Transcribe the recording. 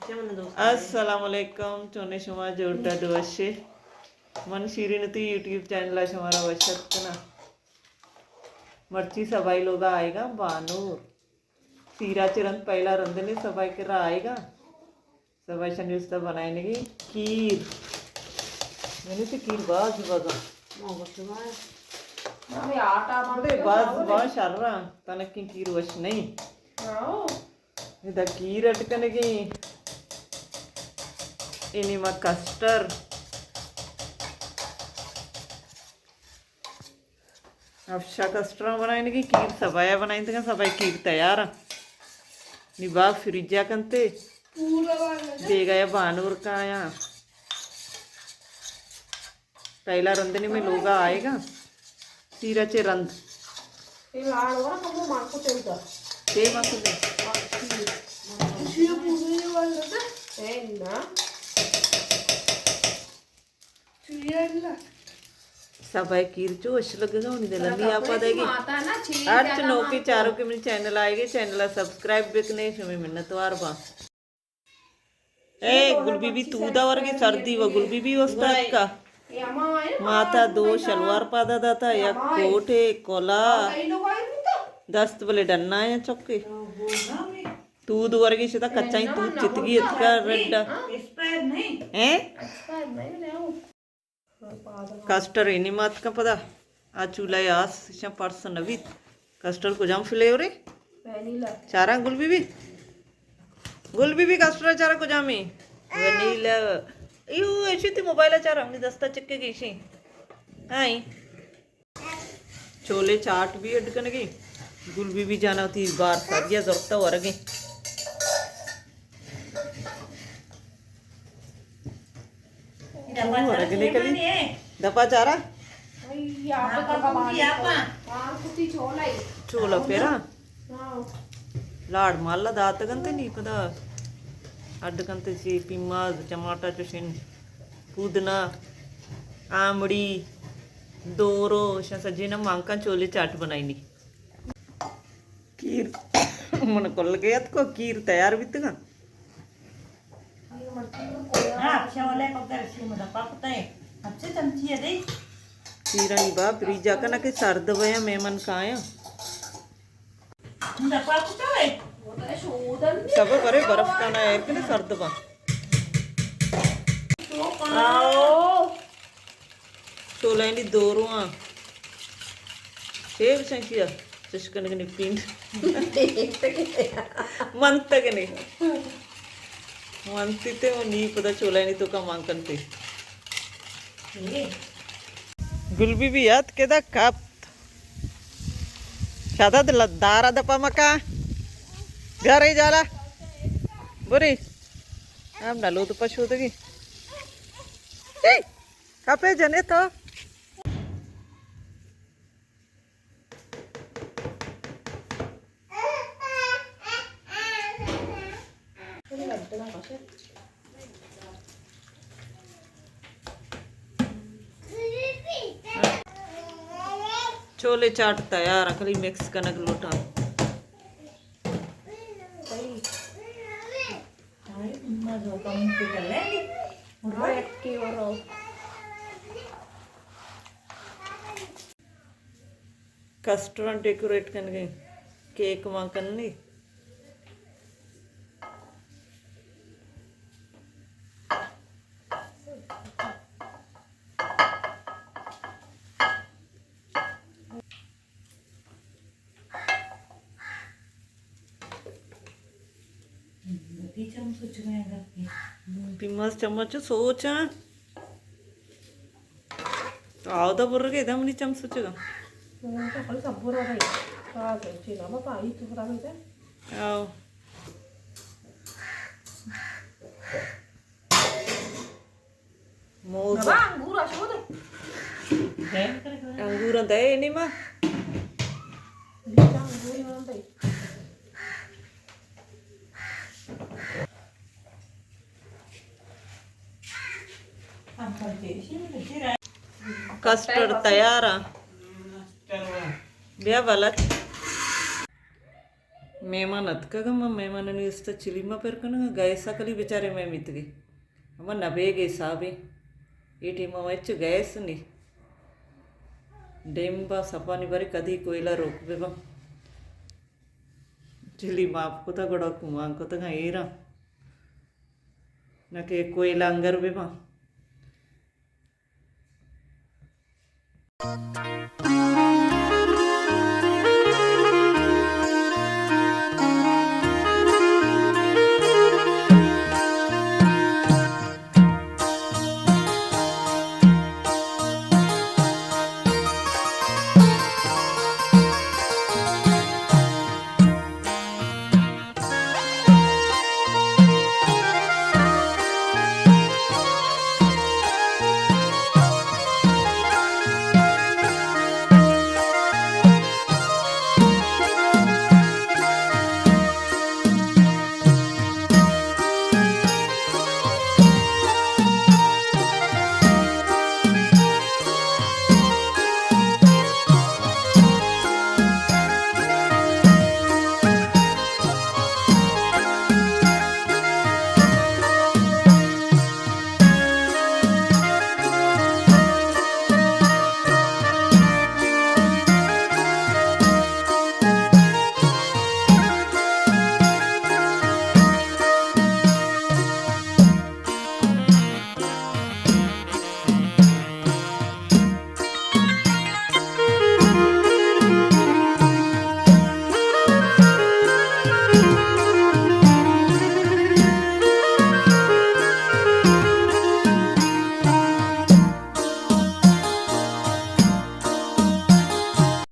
अस्सलामुअलैकुम चोने शुमा जोटा दोषे मन शिरीनती यूट्यूब चैनल शुमारा वशत ना मर्ची सबाई लोग आएगा बानूर सीरा चिरंत पहला रंधने सबाई के रा आएगा सबाई संगीस्ता बनाने की खीर मैंने तो खीर बाज बगा बाज बाज शर्रा तनक की खीर वश नहीं इधर खीर अटकने की ini mah custard Afsha custard बनाने की खीर सबाया बनाई तो सबाई खीर तैयार निभा फ्रिजा कंते दे गया बानूर का आया पहला रंधने में लोग आएगा सीरा चे रंध सबाई खीर जो अच्छी लगेगा उन्हीं दे लंदी आप देगी आज नौकी चारों के मेरे चैनल आएगी चैनल सब्सक्राइब भी नहीं शुमी मिन्नत वार बा ए गुलबीबी तू दा वर्गी सर्दी व गुलबीबी उस्ताद का माता दो शलवार पादा दाता या कोटे कोला दस्त बले डन्ना है चौके तू वर्गी से कच्चा ही तू चितगी इतका रेड हैं कस्टर इनी मात का पता आज चूल्हा यास इशा पर्स नवी कस्टर को जाम फ्लेवर चारा गुलबीबी कस्टर चारा को जामी वनीला यू ऐसी थी मोबाइल चारा हमने दस्ता चक्के की शी हाई छोले चाट भी अटकन गई गुलबीबी जाना होती बार सारिया जरूरत हो रही दपा चारा चोला पेरा लाड माला दात गंते नहीं पता अड्ड गंते ची पिम्मा टमाटा चुशिन पुदना आमड़ी दोरो सजी ना मांका चोले चाट बनाई नी खीर मन कोल गया को खीर तैयार भी तगा खीरानी बा फ्रीजा का ना के सर्द वया मेमन का आया सब करे बर्फ का ना है कि सर्द बा चोला नी दोरुआ सेव संकिया चुस्कन के पिंड मंत के नहीं मंती ते वो नी पता चोला नी तो का मांकन ते गुलबी भी याद के दा कप शादा दारा दपा मका घर ही जाला बुरी हम ना लो तो पशु तो की कपे जने तो छोले चाट तैयार खाली मिक्स कनक लोटा कस्टर्ड डेकोरेट करने केक वहाँ करनी पिम्मस चम्मच सोच आवदा बुर्र के दम नहीं चम सोचेगा आओ मोज अंगूर अंदर है नहीं माँ कस्टर्ड तैयार ब्या वाला मेहमान अतका मेहमान इस चिलीमा पेरकन गैस कली बेचारे मैं मितगे अम्मा नबेगे साबे ये टीम वच्च गैस नी डेम्बा सपानी बरी कदी कोयला रोक बेबा चिली माप को तो गड़ा कुमां को तो एरा ना के कोयला अंगर बेबा